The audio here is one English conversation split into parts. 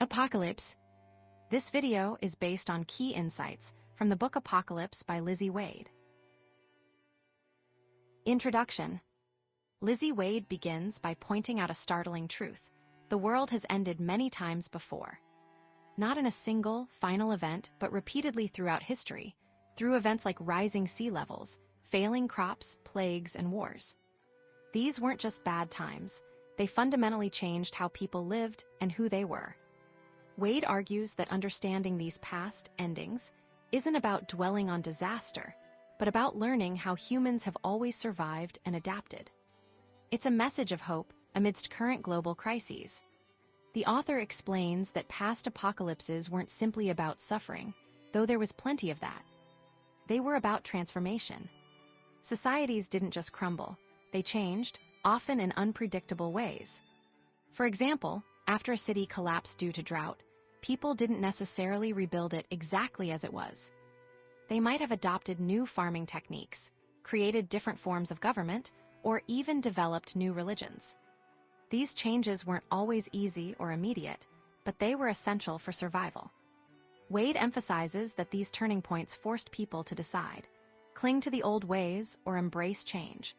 Apocalypse. This video is based on key insights from the book Apocalypse by Lizzie Wade. Introduction. Lizzie Wade begins by pointing out a startling truth. The world has ended many times before. Not in a single, final event, but repeatedly throughout history, through events like rising sea levels, failing crops, plagues, and wars. These weren't just bad times. They fundamentally changed how people lived and who they were. Wade argues that understanding these past endings isn't about dwelling on disaster, but about learning how humans have always survived and adapted. It's a message of hope amidst current global crises. The author explains that past apocalypses weren't simply about suffering, though there was plenty of that. They were about transformation. Societies didn't just crumble, they changed, often in unpredictable ways. For example, after a city collapsed due to drought, people didn't necessarily rebuild it exactly as it was. They might have adopted new farming techniques, created different forms of government, or even developed new religions. These changes weren't always easy or immediate, but they were essential for survival. Wade emphasizes that these turning points forced people to decide, cling to the old ways or embrace change.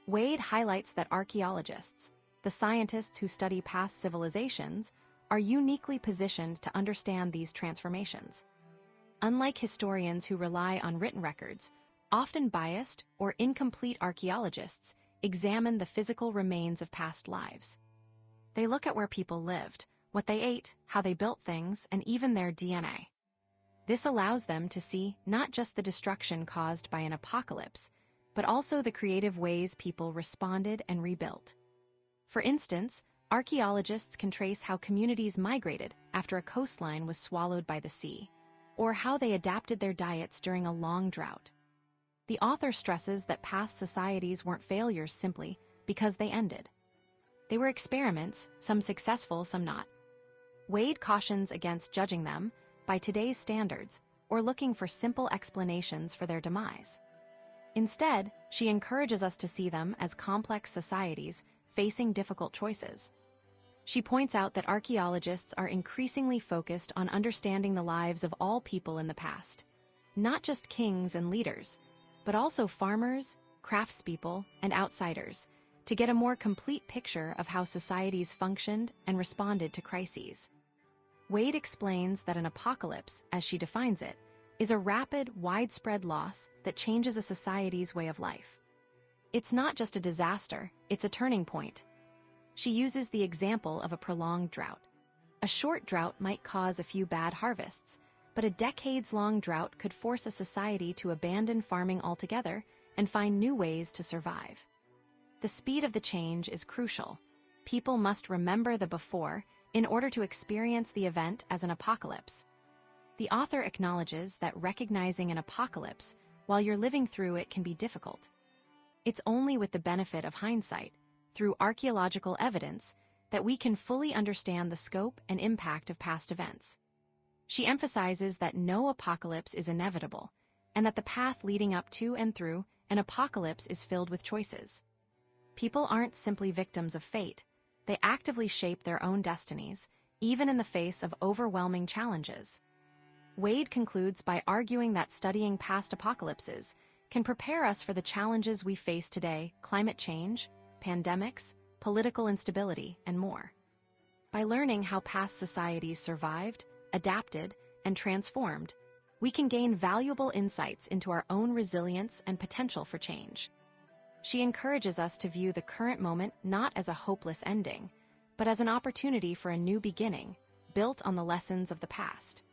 Wade highlights that archaeologists, the scientists who study past civilizations, are uniquely positioned to understand these transformations. Unlike historians who rely on written records, often biased or incomplete archaeologists examine the physical remains of past lives. They look at where people lived, what they ate, how they built things, and even their DNA. This allows them to see not just the destruction caused by an apocalypse, but also the creative ways people responded and rebuilt. For instance, archaeologists can trace how communities migrated after a coastline was swallowed by the sea, or how they adapted their diets during a long drought. The author stresses that past societies weren't failures simply because they ended. They were experiments, some successful, some not. Wade cautions against judging them by today's standards or looking for simple explanations for their demise. Instead, she encourages us to see them as complex societies facing difficult choices. She points out that archaeologists are increasingly focused on understanding the lives of all people in the past, not just kings and leaders, but also farmers, craftspeople, and outsiders, to get a more complete picture of how societies functioned and responded to crises. Wade explains that an apocalypse, as she defines it, is a rapid, widespread loss that changes a society's way of life. It's not just a disaster, it's a turning point. She uses the example of a prolonged drought. A short drought might cause a few bad harvests, but a decades-long drought could force a society to abandon farming altogether and find new ways to survive. The speed of the change is crucial. People must remember the before in order to experience the event as an apocalypse. The author acknowledges that recognizing an apocalypse while you're living through it can be difficult. It's only with the benefit of hindsight, through archaeological evidence, that we can fully understand the scope and impact of past events. She emphasizes that no apocalypse is inevitable, and that the path leading up to and through an apocalypse is filled with choices. People aren't simply victims of fate, they actively shape their own destinies, even in the face of overwhelming challenges. Wade concludes by arguing that studying past apocalypses can prepare us for the challenges we face today: climate change, pandemics, political instability, and more. By learning how past societies survived, adapted, and transformed, we can gain valuable insights into our own resilience and potential for change. She encourages us to view the current moment not as a hopeless ending, but as an opportunity for a new beginning, built on the lessons of the past.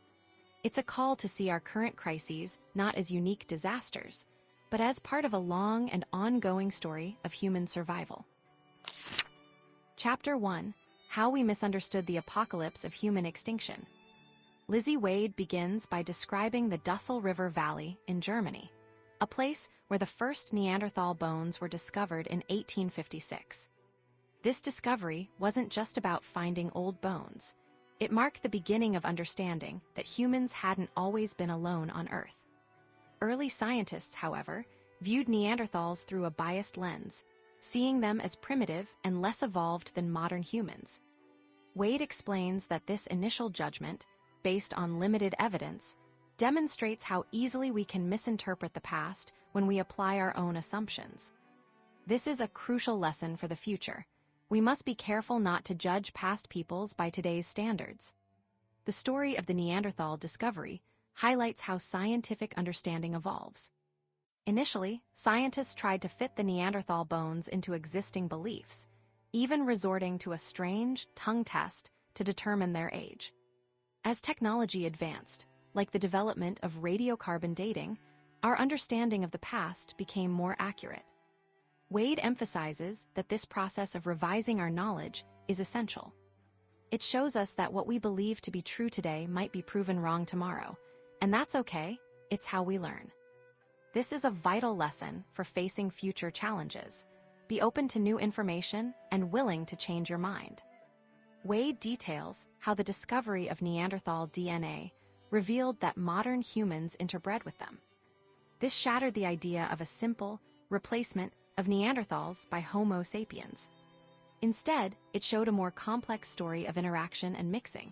It's a call to see our current crises not as unique disasters, but as part of a long and ongoing story of human survival. Chapter 1: How We Misunderstood the Apocalypse of Human Extinction. Lizzie Wade begins by describing the Dussel River Valley in Germany, a place where the first Neanderthal bones were discovered in 1856. This discovery wasn't just about finding old bones. It marked the beginning of understanding that humans hadn't always been alone on Earth. Early scientists, however, viewed Neanderthals through a biased lens, seeing them as primitive and less evolved than modern humans. Wade explains that this initial judgment, based on limited evidence, demonstrates how easily we can misinterpret the past when we apply our own assumptions. This is a crucial lesson for the future. We must be careful not to judge past peoples by today's standards. The story of the Neanderthal discovery highlights how scientific understanding evolves. Initially, scientists tried to fit the Neanderthal bones into existing beliefs, even resorting to a strange tongue test to determine their age. As technology advanced, like the development of radiocarbon dating, our understanding of the past became more accurate. Wade emphasizes that this process of revising our knowledge is essential. It shows us that what we believe to be true today might be proven wrong tomorrow, and that's okay, it's how we learn. This is a vital lesson for facing future challenges. Be open to new information and willing to change your mind. Wade details how the discovery of Neanderthal DNA revealed that modern humans interbred with them. This shattered the idea of a simple replacement of Neanderthals by Homo sapiens. Instead, it showed a more complex story of interaction and mixing.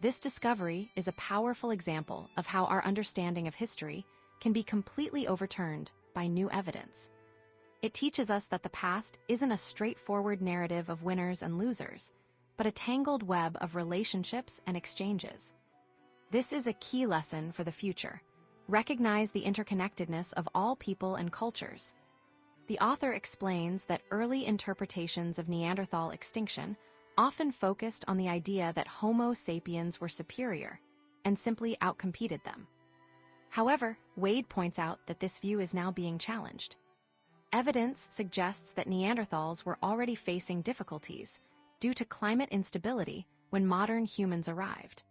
This discovery is a powerful example of how our understanding of history can be completely overturned by new evidence. It teaches us that the past isn't a straightforward narrative of winners and losers, but a tangled web of relationships and exchanges. This is a key lesson for the future. Recognize the interconnectedness of all people and cultures. The author explains that early interpretations of Neanderthal extinction often focused on the idea that Homo sapiens were superior and simply outcompeted them. However, Wade points out that this view is now being challenged. Evidence suggests that Neanderthals were already facing difficulties due to climate instability when modern humans arrived.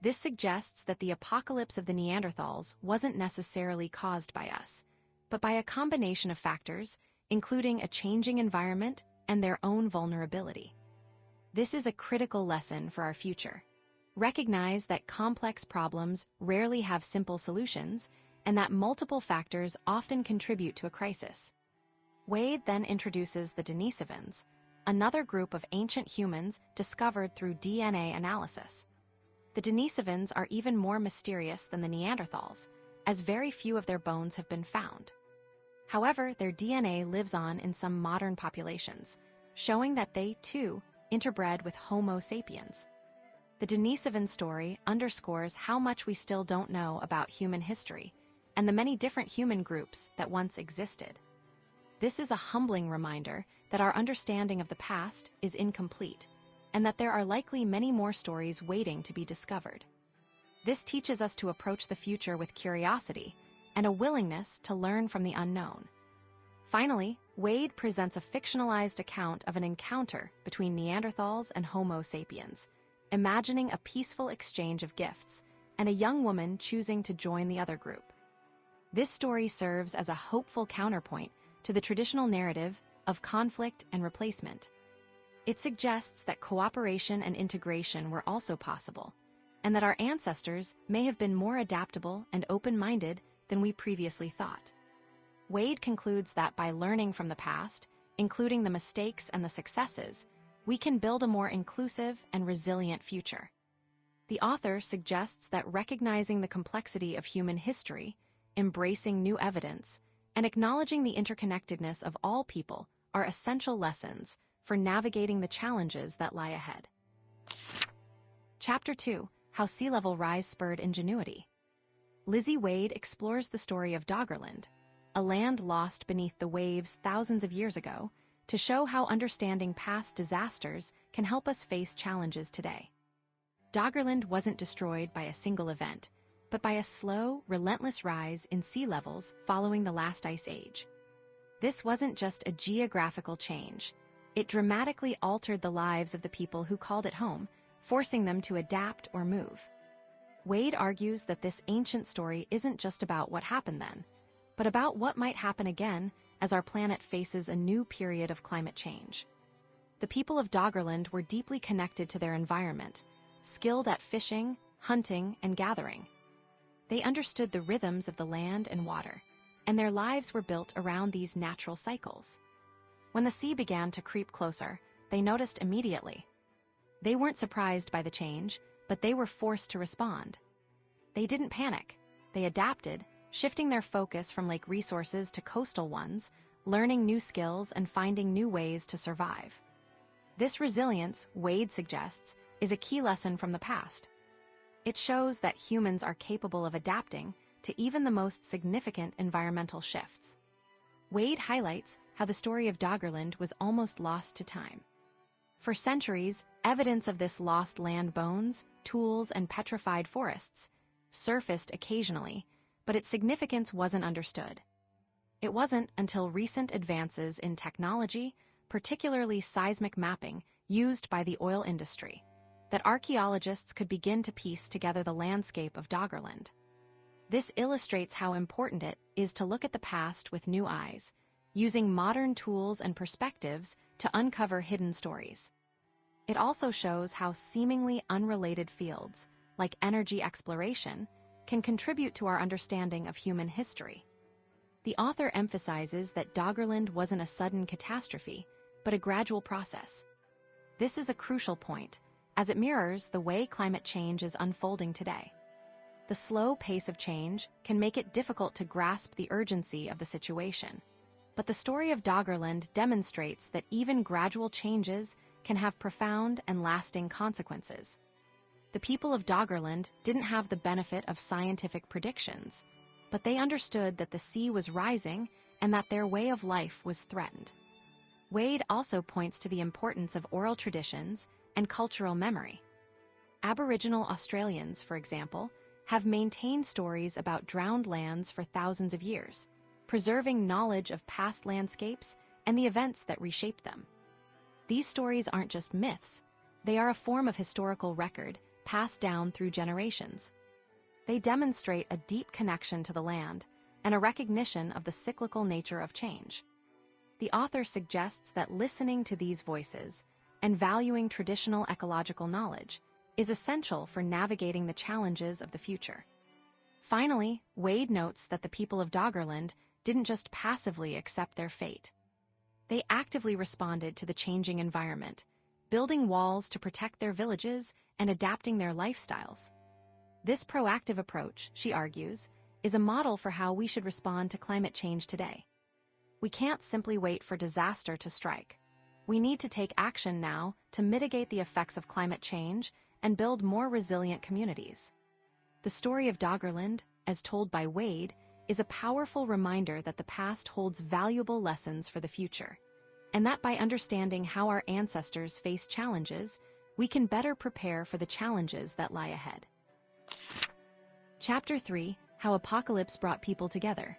This suggests that the apocalypse of the Neanderthals wasn't necessarily caused by us, but by a combination of factors, including a changing environment and their own vulnerability. This is a critical lesson for our future. Recognize that complex problems rarely have simple solutions, and that multiple factors often contribute to a crisis. Wade then introduces the Denisovans, another group of ancient humans discovered through DNA analysis. The Denisovans are even more mysterious than the Neanderthals, as very few of their bones have been found. However, their DNA lives on in some modern populations, showing that they, too, interbred with Homo sapiens. The Denisovan story underscores how much we still don't know about human history and the many different human groups that once existed. This is a humbling reminder that our understanding of the past is incomplete, and that there are likely many more stories waiting to be discovered. This teaches us to approach the future with curiosity and a willingness to learn from the unknown. Finally, Wade presents a fictionalized account of an encounter between Neanderthals and Homo sapiens, imagining a peaceful exchange of gifts and a young woman choosing to join the other group. This story serves as a hopeful counterpoint to the traditional narrative of conflict and replacement. It suggests that cooperation and integration were also possible, and that our ancestors may have been more adaptable and open-minded than we previously thought. Wade concludes that by learning from the past, including the mistakes and the successes, we can build a more inclusive and resilient future. The author suggests that recognizing the complexity of human history, embracing new evidence, and acknowledging the interconnectedness of all people are essential lessons for navigating the challenges that lie ahead. Chapter 2: How Sea Level Rise Spurred Ingenuity. Lizzie Wade explores the story of Doggerland, a land lost beneath the waves thousands of years ago, to show how understanding past disasters can help us face challenges today. Doggerland wasn't destroyed by a single event, but by a slow, relentless rise in sea levels following the last ice age. This wasn't just a geographical change. It dramatically altered the lives of the people who called it home, forcing them to adapt or move. Wade argues that this ancient story isn't just about what happened then, but about what might happen again as our planet faces a new period of climate change. The people of Doggerland were deeply connected to their environment, skilled at fishing, hunting, and gathering. They understood the rhythms of the land and water, and their lives were built around these natural cycles. When the sea began to creep closer, they noticed immediately. They weren't surprised by the change, but they were forced to respond. They didn't panic. They adapted, shifting their focus from lake resources to coastal ones, learning new skills and finding new ways to survive. This resilience, Wade suggests, is a key lesson from the past. It shows that humans are capable of adapting to even the most significant environmental shifts. Wade highlights how the story of Doggerland was almost lost to time. For centuries, evidence of this lost land, bones, tools, and petrified forests surfaced occasionally, but its significance wasn't understood. It wasn't until recent advances in technology, particularly seismic mapping used by the oil industry, that archaeologists could begin to piece together the landscape of Doggerland. This illustrates how important it is to look at the past with new eyes, using modern tools and perspectives to uncover hidden stories. It also shows how seemingly unrelated fields, like energy exploration, can contribute to our understanding of human history. The author emphasizes that Doggerland wasn't a sudden catastrophe, but a gradual process. This is a crucial point, as it mirrors the way climate change is unfolding today. The slow pace of change can make it difficult to grasp the urgency of the situation, but the story of Doggerland demonstrates that even gradual changes can have profound and lasting consequences. The people of Doggerland didn't have the benefit of scientific predictions, but they understood that the sea was rising and that their way of life was threatened. Wade also points to the importance of oral traditions and cultural memory. Aboriginal Australians, for example, have maintained stories about drowned lands for thousands of years, preserving knowledge of past landscapes and the events that reshaped them. These stories aren't just myths, they are a form of historical record passed down through generations. They demonstrate a deep connection to the land and a recognition of the cyclical nature of change. The author suggests that listening to these voices and valuing traditional ecological knowledge is essential for navigating the challenges of the future. Finally, Wade notes that the people of Doggerland didn't just passively accept their fate. They actively responded to the changing environment, building walls to protect their villages and adapting their lifestyles. This proactive approach, she argues, is a model for how we should respond to climate change today. We can't simply wait for disaster to strike. We need to take action now to mitigate the effects of climate change and build more resilient communities. The story of Doggerland, as told by Wade, is a powerful reminder that the past holds valuable lessons for the future, and that by understanding how our ancestors faced challenges, we can better prepare for the challenges that lie ahead. Chapter 3: How Apocalypse Brought People Together.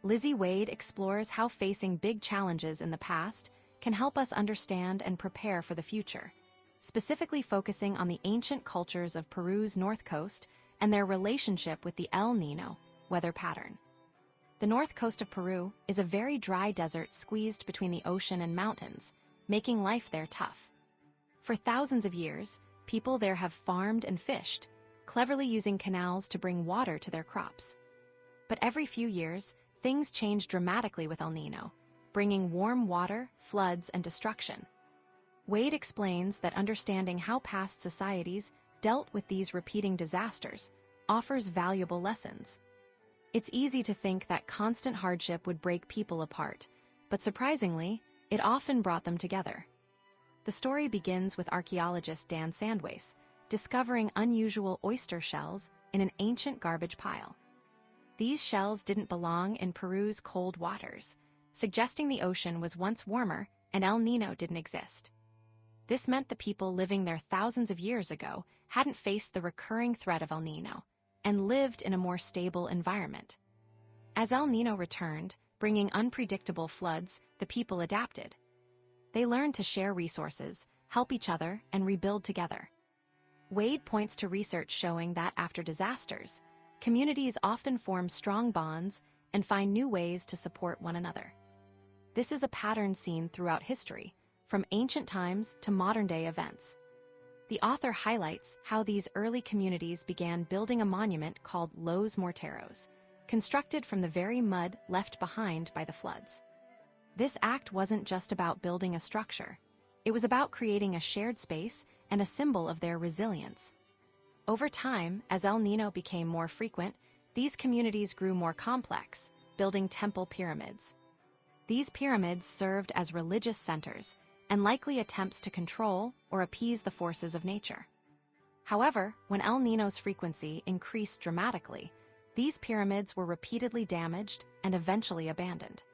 Lizzie Wade explores how facing big challenges in the past can help us understand and prepare for the future, specifically focusing on the ancient cultures of Peru's north coast and their relationship with the El Niño weather pattern. The north coast of Peru is a very dry desert squeezed between the ocean and mountains, making life there tough. For thousands of years, people there have farmed and fished, cleverly using canals to bring water to their crops. But every few years, things change dramatically with El Niño, bringing warm water, floods, and destruction. Wade explains that understanding how past societies dealt with these repeating disasters offers valuable lessons. It's easy to think that constant hardship would break people apart, but surprisingly, it often brought them together. The story begins with archaeologist Dan Sandways discovering unusual oyster shells in an ancient garbage pile. These shells didn't belong in Peru's cold waters, suggesting the ocean was once warmer and El Niño didn't exist. This meant the people living there thousands of years ago hadn't faced the recurring threat of El Niño and lived in a more stable environment. As El Niño returned, bringing unpredictable floods, the people adapted. They learned to share resources, help each other, and rebuild together. Wade points to research showing that after disasters, communities often form strong bonds and find new ways to support one another. This is a pattern seen throughout history, from ancient times to modern-day events. The author highlights how these early communities began building a monument called Los Morteros, constructed from the very mud left behind by the floods. This act wasn't just about building a structure. It was about creating a shared space and a symbol of their resilience. Over time, as El Niño became more frequent, these communities grew more complex, building temple pyramids. These pyramids served as religious centers and likely attempts to control or appease the forces of nature. However, when El Niño's frequency increased dramatically, these pyramids were repeatedly damaged and eventually abandoned.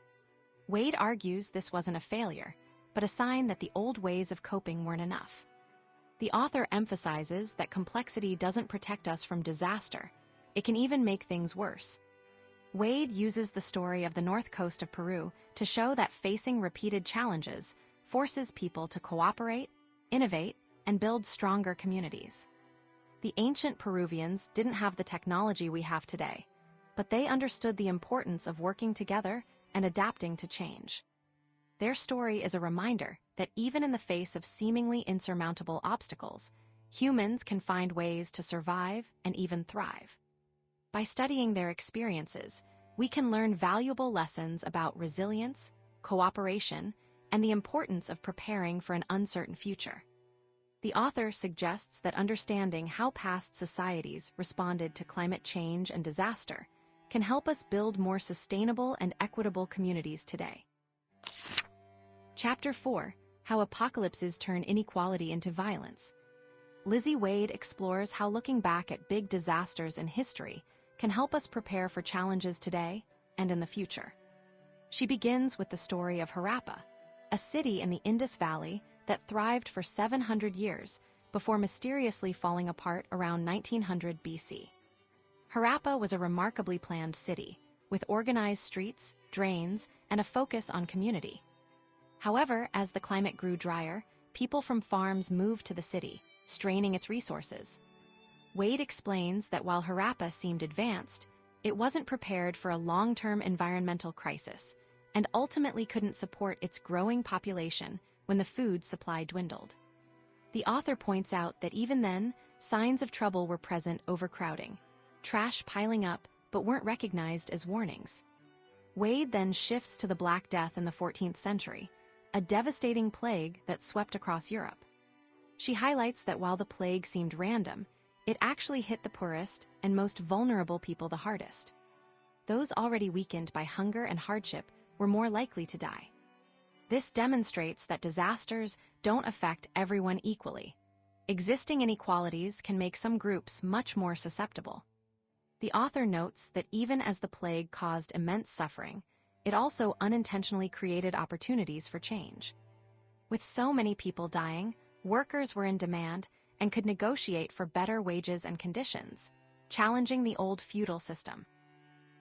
Wade argues this wasn't a failure, but a sign that the old ways of coping weren't enough. The author emphasizes that complexity doesn't protect us from disaster, it can even make things worse. Wade uses the story of the north coast of Peru to show that facing repeated challenges forces people to cooperate, innovate, and build stronger communities. The ancient Peruvians didn't have the technology we have today, but they understood the importance of working together and adapting to change. Their story is a reminder that even in the face of seemingly insurmountable obstacles, humans can find ways to survive and even thrive. By studying their experiences, we can learn valuable lessons about resilience, cooperation, and the importance of preparing for an uncertain future. The author suggests that understanding how past societies responded to climate change and disaster can help us build more sustainable and equitable communities today. Chapter 4: How Apocalypses Turn Inequality into Violence. Lizzie Wade explores how looking back at big disasters in history can help us prepare for challenges today and in the future. She begins with the story of Harappa, a city in the Indus Valley that thrived for 700 years before mysteriously falling apart around 1900 BC. Harappa was a remarkably planned city, with organized streets, drains, and a focus on community. However, as the climate grew drier, people from farms moved to the city, straining its resources. Wade explains that while Harappa seemed advanced, it wasn't prepared for a long-term environmental crisis and ultimately couldn't support its growing population when the food supply dwindled. The author points out that even then, signs of trouble were present: overcrowding, trash piling up but weren't recognized as warnings. Wade then shifts to the Black Death in the 14th century, a devastating plague that swept across Europe. She highlights that while the plague seemed random, it actually hit the poorest and most vulnerable people the hardest. Those already weakened by hunger and hardship were more likely to die. This demonstrates that disasters don't affect everyone equally. Existing inequalities can make some groups much more susceptible. The author notes that even as the plague caused immense suffering, it also unintentionally created opportunities for change. With so many people dying, workers were in demand and could negotiate for better wages and conditions, challenging the old feudal system.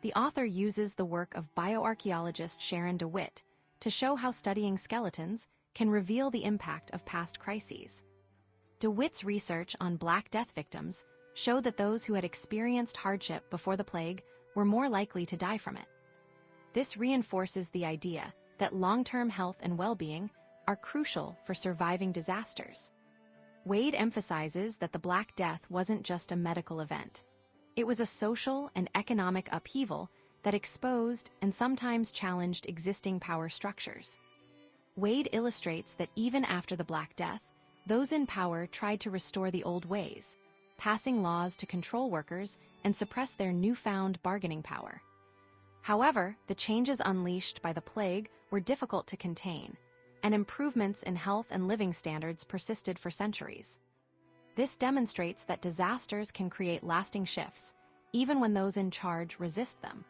The author uses the work of bioarchaeologist Sharon DeWitt to show how studying skeletons can reveal the impact of past crises. DeWitt's research on Black Death victims showed that those who had experienced hardship before the plague were more likely to die from it. This reinforces the idea that long-term health and well-being are crucial for surviving disasters. Wade emphasizes that the Black Death wasn't just a medical event. It was a social and economic upheaval that exposed and sometimes challenged existing power structures. Wade illustrates that even after the Black Death, those in power tried to restore the old ways, passing laws to control workers and suppress their newfound bargaining power. However, the changes unleashed by the plague were difficult to contain, and improvements in health and living standards persisted for centuries. This demonstrates that disasters can create lasting shifts, even when those in charge resist them.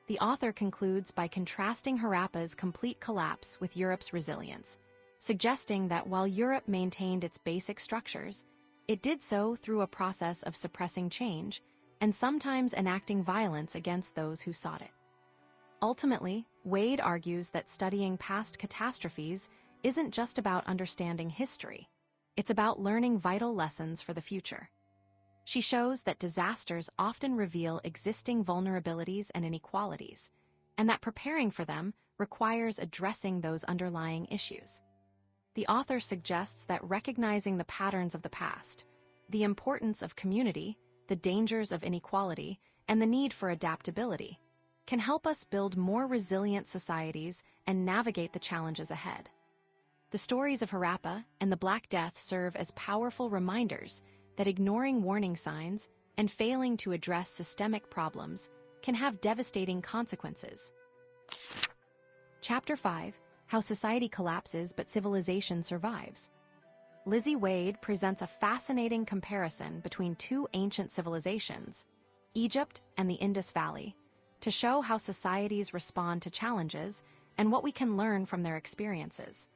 The author concludes by contrasting Harappa's complete collapse with Europe's resilience, suggesting that while Europe maintained its basic structures, it did so through a process of suppressing change and sometimes enacting violence against those who sought it. Ultimately, Wade argues that studying past catastrophes isn't just about understanding history. It's about learning vital lessons for the future. She shows that disasters often reveal existing vulnerabilities and inequalities, and that preparing for them requires addressing those underlying issues. The author suggests that recognizing the patterns of the past, the importance of community, the dangers of inequality, and the need for adaptability can help us build more resilient societies and navigate the challenges ahead. The stories of Harappa and the Black Death serve as powerful reminders that ignoring warning signs and failing to address systemic problems can have devastating consequences. Chapter 5: How Society Collapses but Civilization Survives. Lizzie Wade presents a fascinating comparison between two ancient civilizations, Egypt and the Indus Valley, to show how societies respond to challenges and what we can learn from their experiences.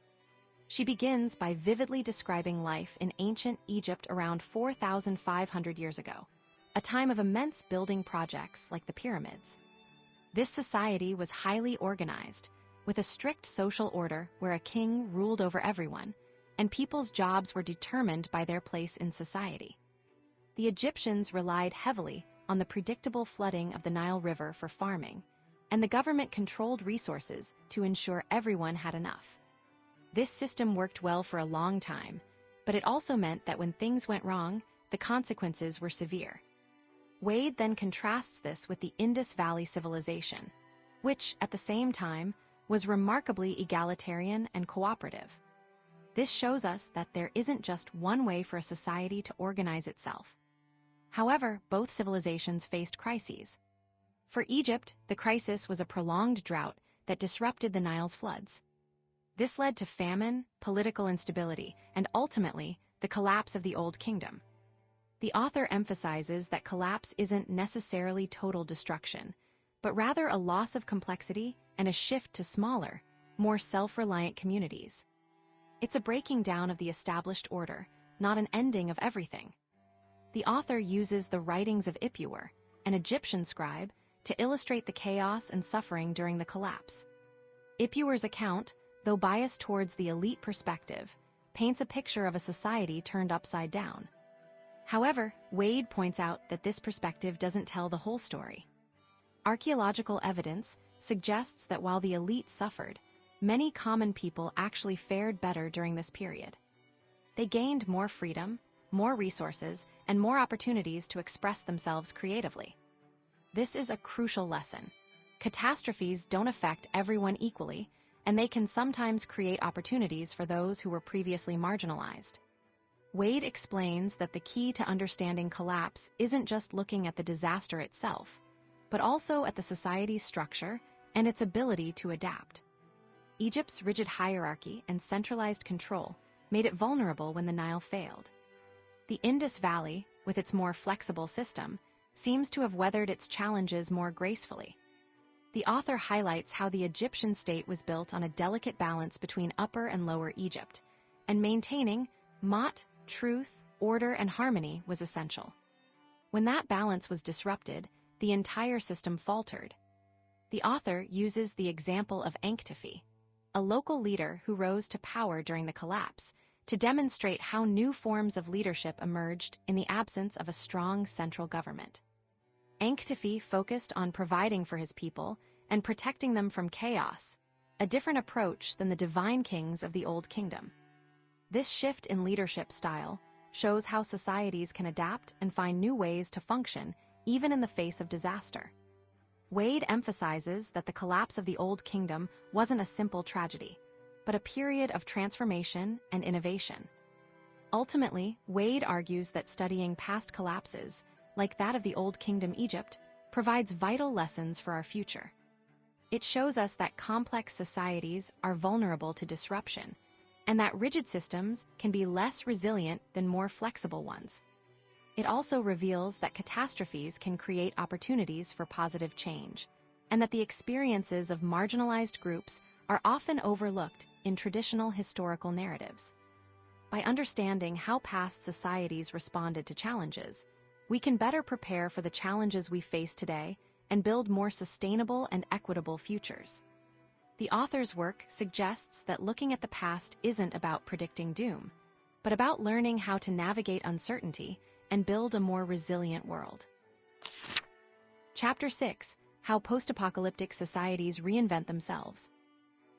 She begins by vividly describing life in ancient Egypt around 4,500 years ago, a time of immense building projects like the pyramids. This society was highly organized, with a strict social order where a king ruled over everyone, and people's jobs were determined by their place in society. The Egyptians relied heavily on the predictable flooding of the Nile River for farming, and the government controlled resources to ensure everyone had enough. This system worked well for a long time, but it also meant that when things went wrong, the consequences were severe. Wade then contrasts this with the Indus Valley civilization, which, at the same time, was remarkably egalitarian and cooperative. This shows us that there isn't just one way for a society to organize itself. However, both civilizations faced crises. For Egypt, the crisis was a prolonged drought that disrupted the Nile's floods. This led to famine, political instability, and ultimately, the collapse of the Old Kingdom. The author emphasizes that collapse isn't necessarily total destruction, but rather a loss of complexity and a shift to smaller, more self-reliant communities. It's a breaking down of the established order, not an ending of everything. The author uses the writings of Ipuwer, an Egyptian scribe, to illustrate the chaos and suffering during the collapse. Ipuwer's account, though biased towards the elite perspective, paints a picture of a society turned upside down. However, Wade points out that this perspective doesn't tell the whole story. Archaeological evidence suggests that while the elite suffered, many common people actually fared better during this period. They gained more freedom, more resources, and more opportunities to express themselves creatively. This is a crucial lesson. Catastrophes don't affect everyone equally, and they can sometimes create opportunities for those who were previously marginalized. Wade explains that the key to understanding collapse isn't just looking at the disaster itself, but also at the society's structure and its ability to adapt. Egypt's rigid hierarchy and centralized control made it vulnerable when the Nile failed. The Indus Valley, with its more flexible system, seems to have weathered its challenges more gracefully. The author highlights how the Egyptian state was built on a delicate balance between Upper and Lower Egypt, and maintaining Ma'at, truth, order, and harmony was essential. When that balance was disrupted, the entire system faltered. The author uses the example of Enkhtifi, a local leader who rose to power during the collapse, to demonstrate how new forms of leadership emerged in the absence of a strong central government. Enkhtifi focused on providing for his people and protecting them from chaos, a different approach than the divine kings of the Old Kingdom. This shift in leadership style shows how societies can adapt and find new ways to function even in the face of disaster. Wade emphasizes that the collapse of the Old Kingdom wasn't a simple tragedy, but a period of transformation and innovation. Ultimately, Wade argues that studying past collapses, like that of the Old Kingdom Egypt, provides vital lessons for our future. It shows us that complex societies are vulnerable to disruption, and that rigid systems can be less resilient than more flexible ones. It also reveals that catastrophes can create opportunities for positive change, and that the experiences of marginalized groups are often overlooked in traditional historical narratives. By understanding how past societies responded to challenges, we can better prepare for the challenges we face today and build more sustainable and equitable futures. The author's work suggests that looking at the past isn't about predicting doom, but about learning how to navigate uncertainty and build a more resilient world. Chapter 6: How Post-Apocalyptic Societies Reinvent Themselves.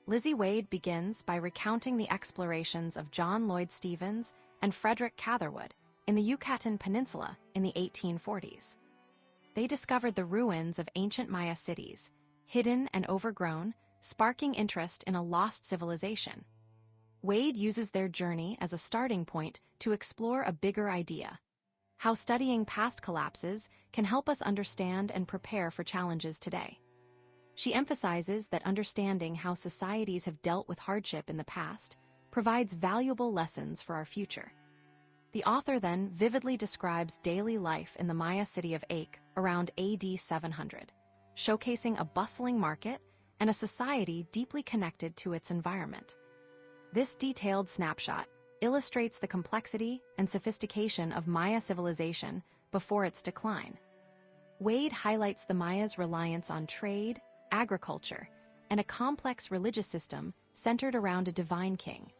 Lizzie Wade begins by recounting the explorations of John Lloyd Stephens and Frederick Catherwood in the Yucatan Peninsula in the 1840s. They discovered the ruins of ancient Maya cities, hidden and overgrown, sparking interest in a lost civilization. Wade uses their journey as a starting point to explore a bigger idea: how studying past collapses can help us understand and prepare for challenges today. She emphasizes that understanding how societies have dealt with hardship in the past provides valuable lessons for our future. The author then vividly describes daily life in the Maya city of Ache around AD 700, showcasing a bustling market and a society deeply connected to its environment. This detailed snapshot illustrates the complexity and sophistication of Maya civilization before its decline. Wade highlights the Mayas' reliance on trade, agriculture, and a complex religious system centered around a divine king.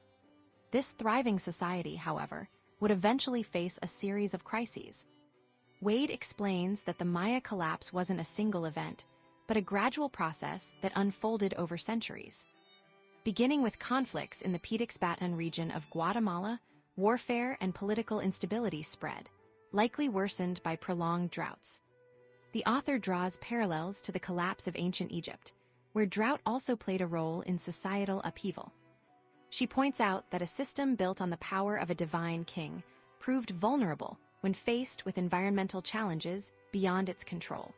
This thriving society, however, would eventually face a series of crises. Wade explains that the Maya collapse wasn't a single event, but a gradual process that unfolded over centuries. Beginning with conflicts in the Pitaxbatan region of Guatemala, warfare and political instability spread, likely worsened by prolonged droughts. The author draws parallels to the collapse of ancient Egypt, where drought also played a role in societal upheaval. She points out that a system built on the power of a divine king proved vulnerable when faced with environmental challenges beyond its control.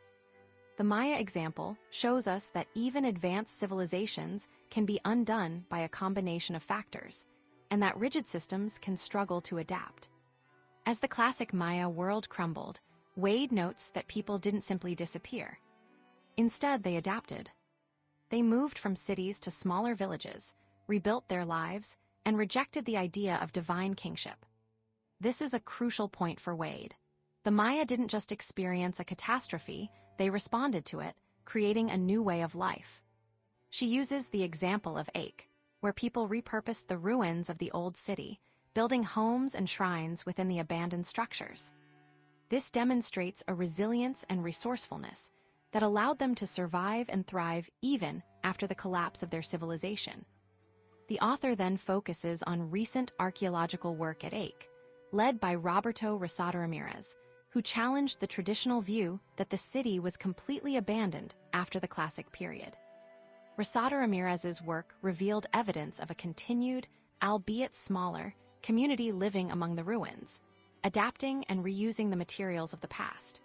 The Maya example shows us that even advanced civilizations can be undone by a combination of factors, and that rigid systems can struggle to adapt. As the classic Maya world crumbled, Wade notes that people didn't simply disappear. Instead, they adapted. They moved from cities to smaller villages, rebuilt their lives, and rejected the idea of divine kingship. This is a crucial point for Wade. The Maya didn't just experience a catastrophe, they responded to it, creating a new way of life. She uses the example of Ache, where people repurposed the ruins of the old city, building homes and shrines within the abandoned structures. This demonstrates a resilience and resourcefulness that allowed them to survive and thrive even after the collapse of their civilization. The author then focuses on recent archaeological work at Ache, led by Roberto Rosado Ramirez, who challenged the traditional view that the city was completely abandoned after the Classic period. Rosado Ramirez's work revealed evidence of a continued, albeit smaller, community living among the ruins, adapting and reusing the materials of the past.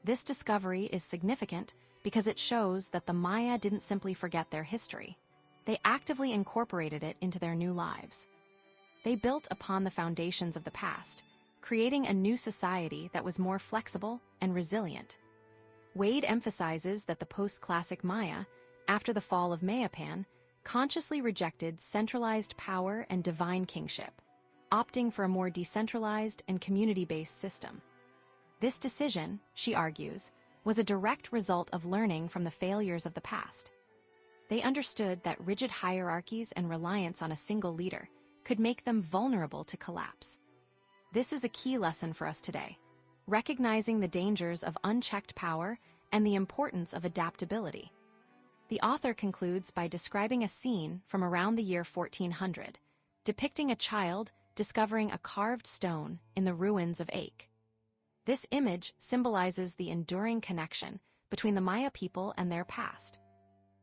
This discovery is significant because it shows that the Maya didn't simply forget their history. They actively incorporated it into their new lives. They built upon the foundations of the past, creating a new society that was more flexible and resilient. Wade emphasizes that the post-classic Maya, after the fall of Mayapan, consciously rejected centralized power and divine kingship, opting for a more decentralized and community-based system. This decision, she argues, was a direct result of learning from the failures of the past. They understood that rigid hierarchies and reliance on a single leader could make them vulnerable to collapse. This is a key lesson for us today, recognizing the dangers of unchecked power and the importance of adaptability. The author concludes by describing a scene from around the year 1400, depicting a child discovering a carved stone in the ruins of Ache. This image symbolizes the enduring connection between the Maya people and their past.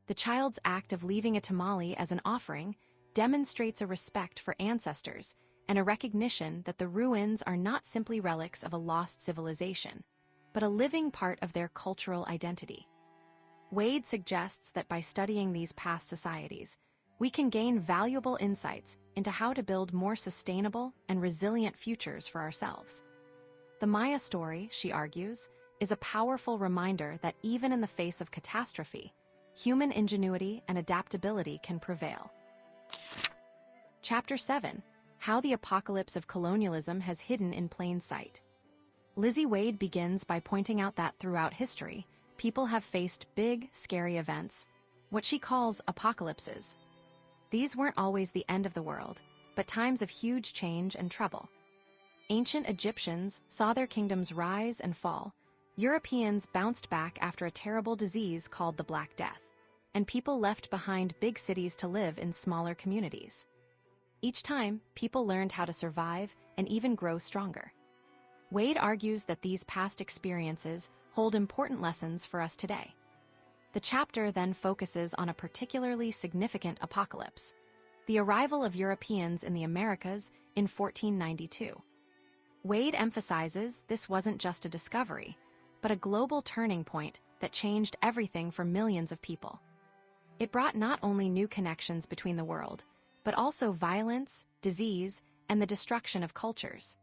The child's act of leaving a tamale as an offering demonstrates a respect for ancestors and a recognition that the ruins are not simply relics of a lost civilization, but a living part of their cultural identity. Wade suggests that by studying these past societies, we can gain valuable insights into how to build more sustainable and resilient futures for ourselves. The Maya story, she argues, is a powerful reminder that even in the face of catastrophe, human ingenuity and adaptability can prevail. Chapter 7: How the Apocalypse of Colonialism Has Hidden in Plain Sight. Lizzie Wade begins by pointing out that throughout history, people have faced big, scary events, what she calls apocalypses. These weren't always the end of the world, but times of huge change and trouble. Ancient Egyptians saw their kingdoms rise and fall. Europeans bounced back after a terrible disease called the Black Death, and people left behind big cities to live in smaller communities. Each time, people learned how to survive and even grow stronger. Wade argues that these past experiences hold important lessons for us today. The chapter then focuses on a particularly significant apocalypse, the arrival of Europeans in the Americas in 1492. Wade emphasizes this wasn't just a discovery, but a global turning point that changed everything for millions of people. It brought not only new connections between the world, but also violence, disease, and the destruction of cultures.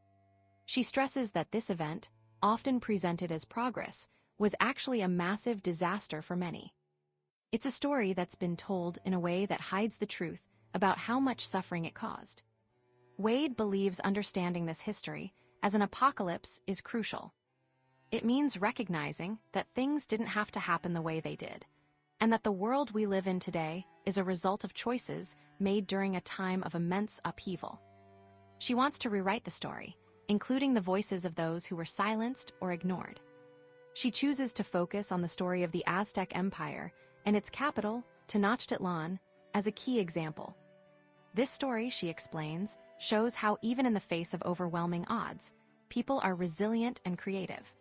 She stresses that this event, often presented as progress, was actually a massive disaster for many. It's a story that's been told in a way that hides the truth about how much suffering it caused. Wade believes understanding this history as an apocalypse is crucial. It means recognizing that things didn't have to happen the way they did, and that the world we live in today is a result of choices made during a time of immense upheaval. She wants to rewrite the story, including the voices of those who were silenced or ignored. She chooses to focus on the story of the Aztec Empire and its capital, Tenochtitlan, as a key example. This story, she explains, shows how even in the face of overwhelming odds, people are resilient and creative.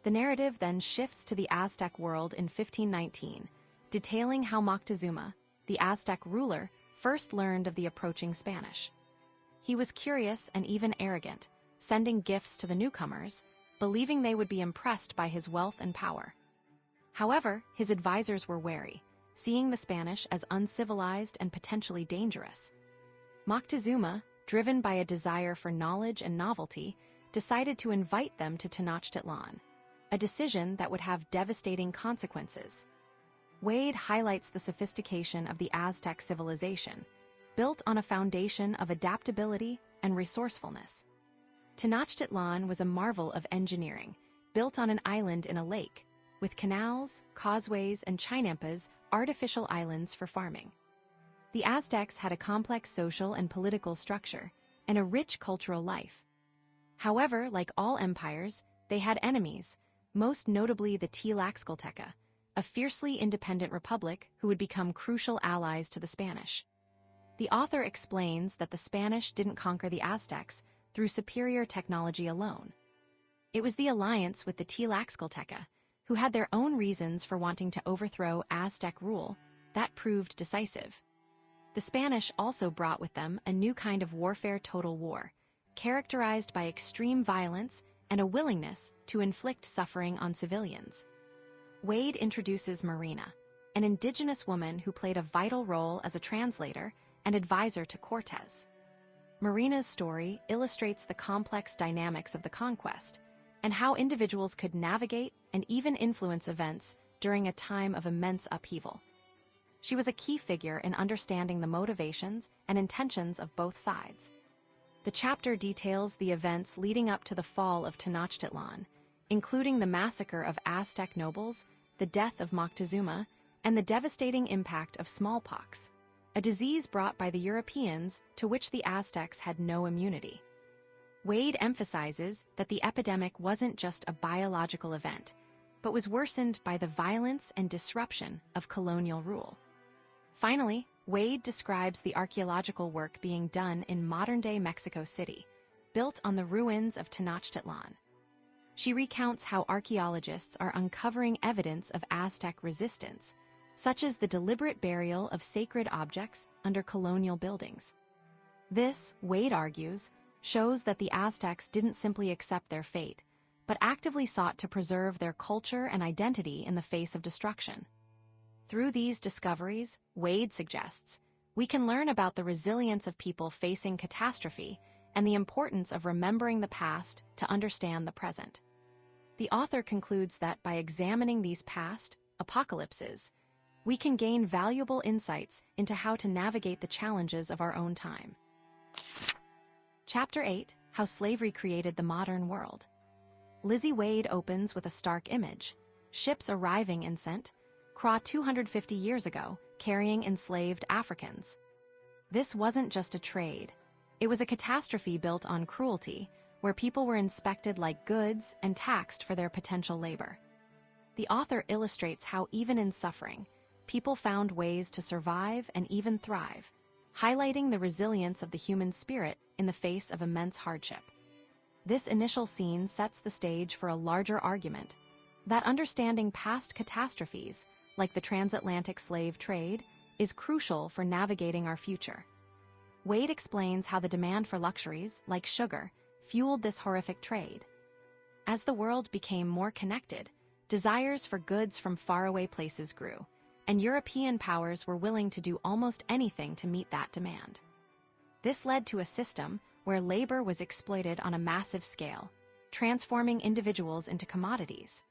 The narrative then shifts to the Aztec world in 1519, detailing how Moctezuma, the Aztec ruler, first learned of the approaching Spanish. He was curious and even arrogant, sending gifts to the newcomers, believing they would be impressed by his wealth and power. However, his advisors were wary, seeing the Spanish as uncivilized and potentially dangerous. Moctezuma, driven by a desire for knowledge and novelty, decided to invite them to Tenochtitlan, a decision that would have devastating consequences. Wade highlights the sophistication of the Aztec civilization, built on a foundation of adaptability and resourcefulness. Tenochtitlan was a marvel of engineering, built on an island in a lake, with canals, causeways, and chinampas, artificial islands for farming. The Aztecs had a complex social and political structure, and a rich cultural life. However, like all empires, they had enemies, most notably the Tlaxcalteca, a fiercely independent republic who would become crucial allies to the Spanish. The author explains that the Spanish didn't conquer the Aztecs through superior technology alone. It was the alliance with the Tlaxcalteca, who had their own reasons for wanting to overthrow Aztec rule, that proved decisive. The Spanish also brought with them a new kind of warfare, total war, characterized by extreme violence and a willingness to inflict suffering on civilians. Wade introduces Marina, an indigenous woman who played a vital role as a translator and advisor to Cortés. Marina's story illustrates the complex dynamics of the conquest and how individuals could navigate and even influence events during a time of immense upheaval. She was a key figure in understanding the motivations and intentions of both sides. The chapter details the events leading up to the fall of Tenochtitlan, including the massacre of Aztec nobles, the death of Moctezuma, and the devastating impact of smallpox, a disease brought by the Europeans to which the Aztecs had no immunity. Wade emphasizes that the epidemic wasn't just a biological event, but was worsened by the violence and disruption of colonial rule. Finally, Wade describes the archaeological work being done in modern-day Mexico City, built on the ruins of Tenochtitlan. She recounts how archaeologists are uncovering evidence of Aztec resistance, such as the deliberate burial of sacred objects under colonial buildings. This, Wade argues, shows that the Aztecs didn't simply accept their fate, but actively sought to preserve their culture and identity in the face of destruction. Through these discoveries, Wade suggests, we can learn about the resilience of people facing catastrophe and the importance of remembering the past to understand the present. The author concludes that by examining these past apocalypses, we can gain valuable insights into how to navigate the challenges of our own time. Chapter 8: How Slavery Created the Modern World. Lizzie Wade opens with a stark image: ships arriving in St. Croix 250 years ago, carrying enslaved Africans. This wasn't just a trade. It was a catastrophe built on cruelty, where people were inspected like goods and taxed for their potential labor. The author illustrates how even in suffering, people found ways to survive and even thrive, highlighting the resilience of the human spirit in the face of immense hardship. This initial scene sets the stage for a larger argument that understanding past catastrophes, like the transatlantic slave trade, is crucial for navigating our future. Wade explains how the demand for luxuries, like sugar, fueled this horrific trade. As the world became more connected, desires for goods from faraway places grew, and European powers were willing to do almost anything to meet that demand. This led to a system where labor was exploited on a massive scale, transforming individuals into commodities.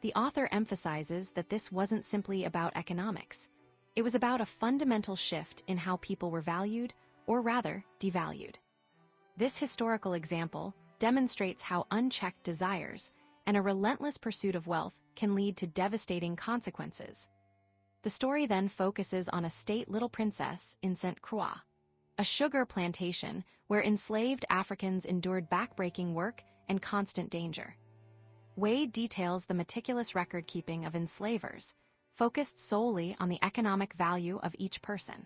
The author emphasizes that this wasn't simply about economics. It was about a fundamental shift in how people were valued, or rather, devalued. This historical example demonstrates how unchecked desires and a relentless pursuit of wealth can lead to devastating consequences. The story then focuses on a state little princess in St. Croix, a sugar plantation where enslaved Africans endured backbreaking work and constant danger. Wade details the meticulous record-keeping of enslavers, focused solely on the economic value of each person.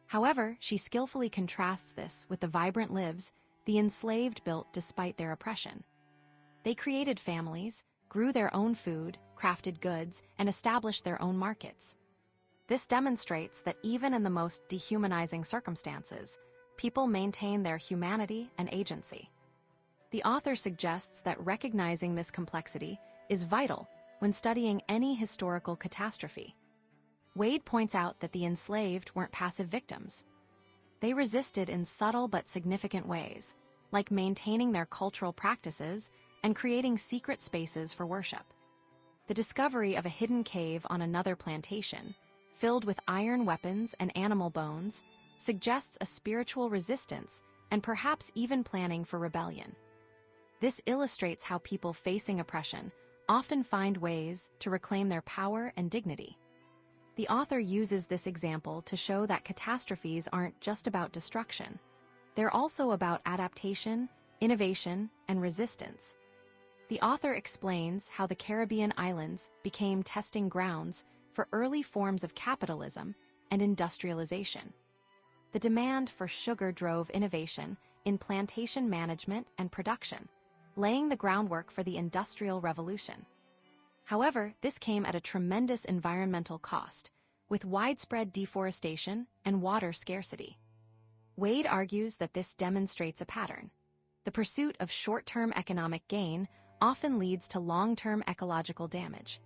However, she skillfully contrasts this with the vibrant lives the enslaved built despite their oppression. They created families, grew their own food, crafted goods, and established their own markets. This demonstrates that even in the most dehumanizing circumstances, people maintain their humanity and agency. The author suggests that recognizing this complexity is vital when studying any historical catastrophe. Wade points out that the enslaved weren't passive victims. They resisted in subtle but significant ways, like maintaining their cultural practices and creating secret spaces for worship. The discovery of a hidden cave on another plantation, filled with iron weapons and animal bones, suggests a spiritual resistance and perhaps even planning for rebellion. This illustrates how people facing oppression often find ways to reclaim their power and dignity. The author uses this example to show that catastrophes aren't just about destruction. They're also about adaptation, innovation, and resistance. The author explains how the Caribbean islands became testing grounds for early forms of capitalism and industrialization. The demand for sugar drove innovation in plantation management and production, laying the groundwork for the Industrial Revolution. However, this came at a tremendous environmental cost, with widespread deforestation and water scarcity. Wade argues that this demonstrates a pattern. The pursuit of short-term economic gain often leads to long-term ecological damage.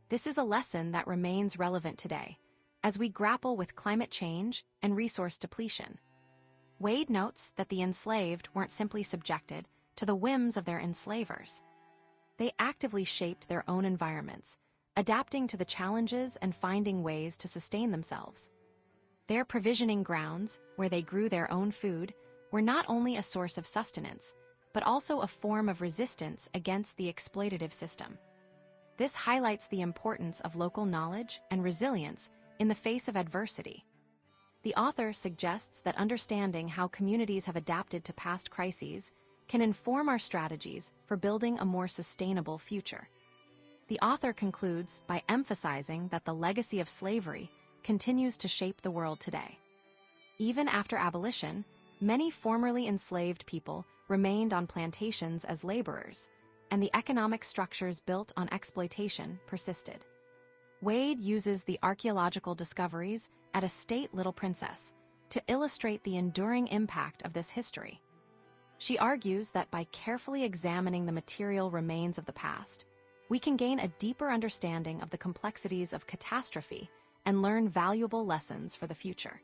This is a lesson that remains relevant today, as we grapple with climate change and resource depletion. Wade notes that the enslaved weren't simply subjected to the whims of their enslavers. They actively shaped their own environments, adapting to the challenges and finding ways to sustain themselves. Their provisioning grounds, where they grew their own food, were not only a source of sustenance, but also a form of resistance against the exploitative system. This highlights the importance of local knowledge and resilience in the face of adversity. The author suggests that understanding how communities have adapted to past crises can inform our strategies for building a more sustainable future. The author concludes by emphasizing that the legacy of slavery continues to shape the world today. Even after abolition, many formerly enslaved people remained on plantations as laborers, and the economic structures built on exploitation persisted. Wade uses the archaeological discoveries at a state Little Princess to illustrate the enduring impact of this history. She argues that by carefully examining the material remains of the past, we can gain a deeper understanding of the complexities of catastrophe and learn valuable lessons for the future.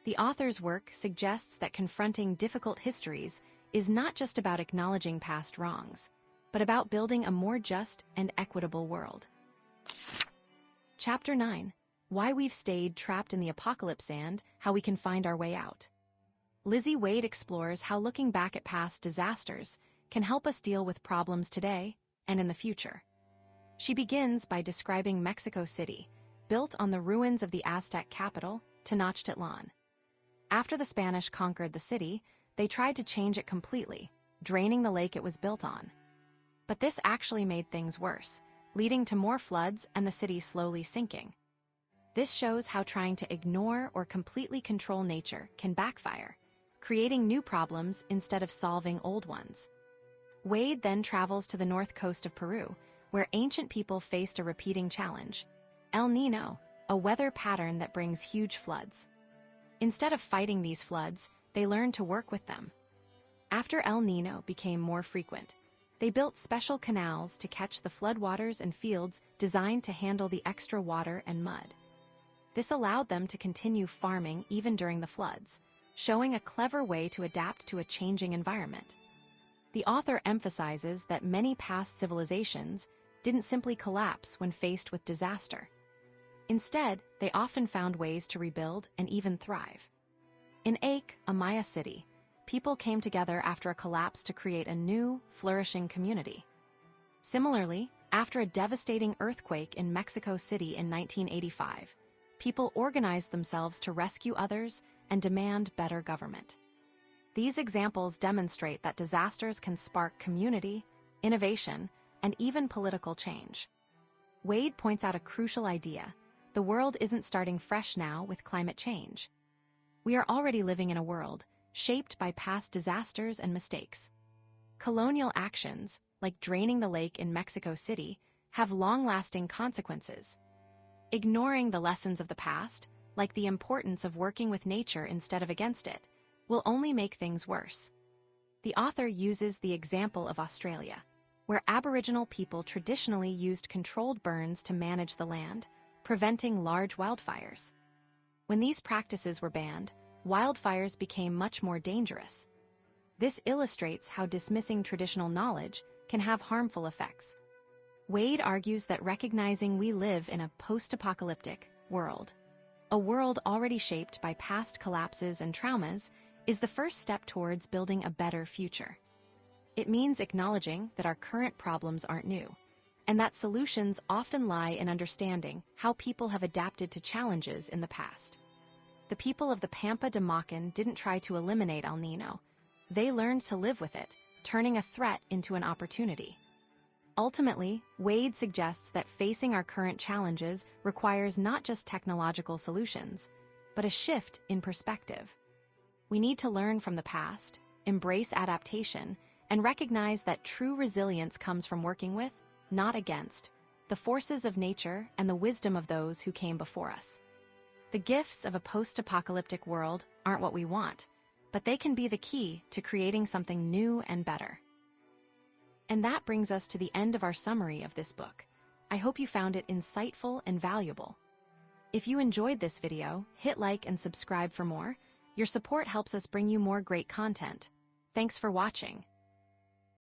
The author's work suggests that confronting difficult histories is not just about acknowledging past wrongs, but about building a more just and equitable world. Chapter 9: Why We've Stayed Trapped in the Apocalypse and How We Can Find Our Way Out. Lizzie Wade explores how looking back at past disasters can help us deal with problems today and in the future. She begins by describing Mexico City, built on the ruins of the Aztec capital, Tenochtitlan. After the Spanish conquered the city, they tried to change it completely, draining the lake it was built on. But this actually made things worse, leading to more floods and the city slowly sinking. This shows how trying to ignore or completely control nature can backfire, creating new problems instead of solving old ones. Wade then travels to the north coast of Peru, where ancient people faced a repeating challenge: El Niño, a weather pattern that brings huge floods. Instead of fighting these floods, they learned to work with them. After El Niño became more frequent, they built special canals to catch the floodwaters and fields designed to handle the extra water and mud. This allowed them to continue farming even during the floods, showing a clever way to adapt to a changing environment. The author emphasizes that many past civilizations didn't simply collapse when faced with disaster. Instead, they often found ways to rebuild and even thrive. In Ache, a Maya city, people came together after a collapse to create a new, flourishing community. Similarly, after a devastating earthquake in Mexico City in 1985, people organized themselves to rescue others and demand better government. These examples demonstrate that disasters can spark community, innovation, and even political change. Wade points out a crucial idea: the world isn't starting fresh now with climate change. We are already living in a world shaped by past disasters and mistakes. Colonial actions, like draining the lake in Mexico City, have long-lasting consequences. Ignoring the lessons of the past, like the importance of working with nature instead of against it, will only make things worse. The author uses the example of Australia, where Aboriginal people traditionally used controlled burns to manage the land, preventing large wildfires. When these practices were banned, wildfires became much more dangerous. This illustrates how dismissing traditional knowledge can have harmful effects. Wade argues that recognizing we live in a post-apocalyptic world, a world already shaped by past collapses and traumas, is the first step towards building a better future. It means acknowledging that our current problems aren't new, and that solutions often lie in understanding how people have adapted to challenges in the past. The people of the Pampa de Macan didn't try to eliminate El Niño. They learned to live with it, turning a threat into an opportunity. Ultimately, Wade suggests that facing our current challenges requires not just technological solutions, but a shift in perspective. We need to learn from the past, embrace adaptation, and recognize that true resilience comes from working with, not against, the forces of nature and the wisdom of those who came before us. The gifts of a post-apocalyptic world aren't what we want, but they can be the key to creating something new and better. And that brings us to the end of our summary of this book. I hope you found it insightful and valuable. If you enjoyed this video, hit like and subscribe for more. Your support helps us bring you more great content. Thanks for watching.